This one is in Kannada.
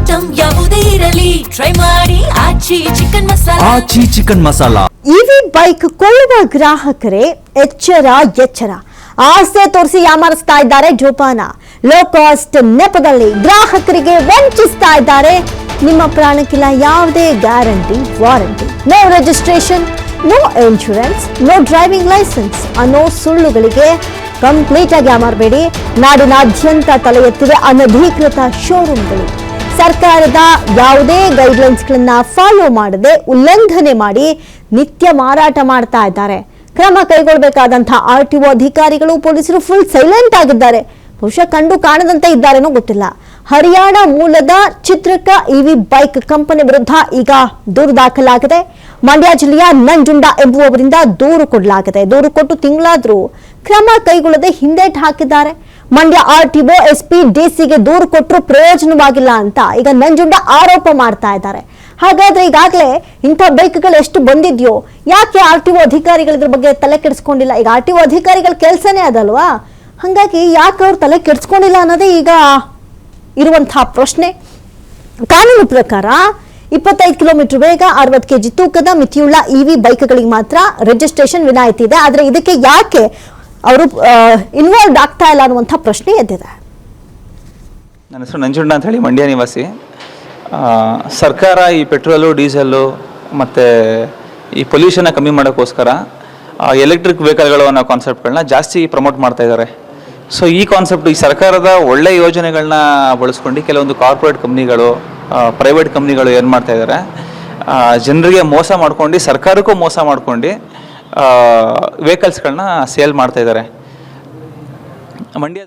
ಐಟಂ ಯಾವುದೇ ಇರಲಿ ಟ್ರೈ ಮಾಡಿ ಆಚಿ ಚಿಕನ್ ಮಸಾಲಾ. ಇವಿ ಬೈಕ್ ಕೊಳ್ಳುವ ಗ್ರಾಹಕರೇ ಎಚ್ಚರ. ಆಸೆ ತೋರಿಸಿ ಯಾಮಾರಿಸ್ತಾ ಇದ್ದಾರೆ ಜೋಪಾನ. ಲೋ ಕಾಸ್ಟ್ ನೆಪದಲ್ಲಿ ಗ್ರಾಹಕರಿಗೆ ವಂಚಿಸ್ತಾ ಇದ್ದಾರೆ. ನಿಮ್ಮ ಪ್ರಾಣಕ್ಕಿಲ್ಲ ಯಾವುದೇ guarantee warranty, no registration, no insurance, no driving licence ಅನ್ನೋ ಸುಳ್ಳುಗಳಿಗೆ ಕಂಪ್ಲೀಟ್ ಆಗಿ ಯಾಮಾರಬೇಡಿ. ನಾಡಿನಾದ್ಯಂತ ತಲೆ ಎತ್ತಿವೆ ಅನಧಿಕೃತ ಶೋರೂಮ್ಗಳು. ಸರ್ಕಾರದ ಯಾವುದೇ ಗೈಡ್ಲೈನ್ಸ್ಗಳನ್ನ ಫಾಲೋ ಮಾಡದೆ ಉಲ್ಲಂಘನೆ ಮಾಡಿ ನಿತ್ಯ ಮಾರಾಟ ಮಾಡ್ತಾ ಇದ್ದಾರೆ. ಕ್ರಮ ಕೈಗೊಳ್ಳಬೇಕಾದಂತಹ RTO ಅಧಿಕಾರಿಗಳು ಪೊಲೀಸರು ಫುಲ್ ಸೈಲೆಂಟ್ ಆಗಿದ್ದಾರೆ. ಬಹುಶಃ ಕಂಡು ಕಾಣದಂತೆ ಇದ್ದಾರೇನೋ ಗೊತ್ತಿಲ್ಲ. ಹರಿಯಾಣ ಮೂಲದ ಚಿತ್ರಕ ಇವಿ ಬೈಕ್ ಕಂಪನಿ ವಿರುದ್ಧ ಈಗ ದೂರು ದಾಖಲಾಗಿದೆ. ಮಂಡ್ಯ ಜಿಲ್ಲೆಯ ನಂಜುಂಡ ಎಂಬುವವರಿಂದ ದೂರು ಕೊಡಲಾಗಿದೆ. ದೂರು ಕೊಟ್ಟು ತಿಂಗಳಾದ್ರೂ ಕ್ರಮ ಕೈಗೊಳ್ಳದೆ ಹಿಂದೇಟು ಹಾಕಿದ್ದಾರೆ. ಮಂಡ್ಯ RTO SP DCಗೆ ದೂರು ಕೊಟ್ಟರು ಪ್ರಯೋಜನವಾಗಿಲ್ಲ ಅಂತ ಈಗ ನಂಜುಂಡ ಆರೋಪ ಮಾಡ್ತಾ ಇದ್ದಾರೆ. ಹಾಗಾದ್ರೆ ಈಗಾಗಲೇ ಇಂಥ ಬೈಕ್ಗಳು ಎಷ್ಟು ಬಂದಿದ್ಯೋ, ಯಾಕೆ RTO ಅಧಿಕಾರಿಗಳು ಇದ್ರ ಬಗ್ಗೆ ತಲೆ ಕೆಡಿಸ್ಕೊಂಡಿಲ್ಲ? ಈಗ RTO ಅಧಿಕಾರಿಗಳ ಕೆಲಸನೇ ಅದಲ್ವಾ, ಹಾಗಾಗಿ ಯಾಕೆ ಅವ್ರು ತಲೆ ಕೆಡಿಸ್ಕೊಂಡಿಲ್ಲ ಅನ್ನೋದೇ ಈಗ ಇರುವಂತಹ ಪ್ರಶ್ನೆ. ಕಾನೂನು ಪ್ರಕಾರ 25 ಕಿಲೋಮೀಟರ್ ವೇಗ, 60 kg ತೂಕದ ಮಿತಿಯುಳ್ಳ ಇವಿ ಬೈಕ್ಗಳಿಗೆ ಮಾತ್ರ ರಿಜಿಸ್ಟ್ರೇಷನ್ ವಿನಾಯಿತಿ ಇದೆ. ಆದ್ರೆ ಇದಕ್ಕೆ ಯಾಕೆ ಅವರು ಇನ್ವಾಲ್ವ್ ಆಗ್ತಾ ಇಲ್ಲ ಅನ್ನುವಂಥ ಪ್ರಶ್ನೆ ಎದ್ದಿದೆ. ನನ್ನ ಹೆಸರು ನಂಜುಂಡ ಅಂತ ಹೇಳಿ, ಮಂಡ್ಯ ನಿವಾಸಿ. ಸರ್ಕಾರ ಈ ಪೆಟ್ರೋಲು, ಡೀಸೆಲ್ಲು ಮತ್ತು ಈ ಪೊಲ್ಯೂಷನ್ನ ಕಮ್ಮಿ ಮಾಡೋಕ್ಕೋಸ್ಕರ ಎಲೆಕ್ಟ್ರಿಕ್ ವೆಹಿಕಲ್ಗಳು ಅನ್ನೋ ಕಾನ್ಸೆಪ್ಟ್ಗಳನ್ನ ಜಾಸ್ತಿ ಪ್ರಮೋಟ್ ಮಾಡ್ತಾ ಇದ್ದಾರೆ. ಸೊ ಈ ಕಾನ್ಸೆಪ್ಟ್, ಈ ಸರ್ಕಾರದ ಒಳ್ಳೆ ಯೋಜನೆಗಳನ್ನ ಬಳಸ್ಕೊಂಡು ಕೆಲವೊಂದು ಕಾರ್ಪೊರೇಟ್ ಕಂಪ್ನಿಗಳು, ಪ್ರೈವೇಟ್ ಕಂಪ್ನಿಗಳು ಏನು ಮಾಡ್ತಾ ಇದ್ದಾರೆ, ಜನರಿಗೆ ಮೋಸ ಮಾಡ್ಕೊಂಡು, ಸರ್ಕಾರಕ್ಕೂ ಮೋಸ ಮಾಡ್ಕೊಂಡು ವೆಹಿಕಲ್ಸ್ಗಳನ್ನ ಸೇಲ್ ಮಾಡ್ತಾ ಇದ್ದಾರೆ. ಮಂಡ್ಯದ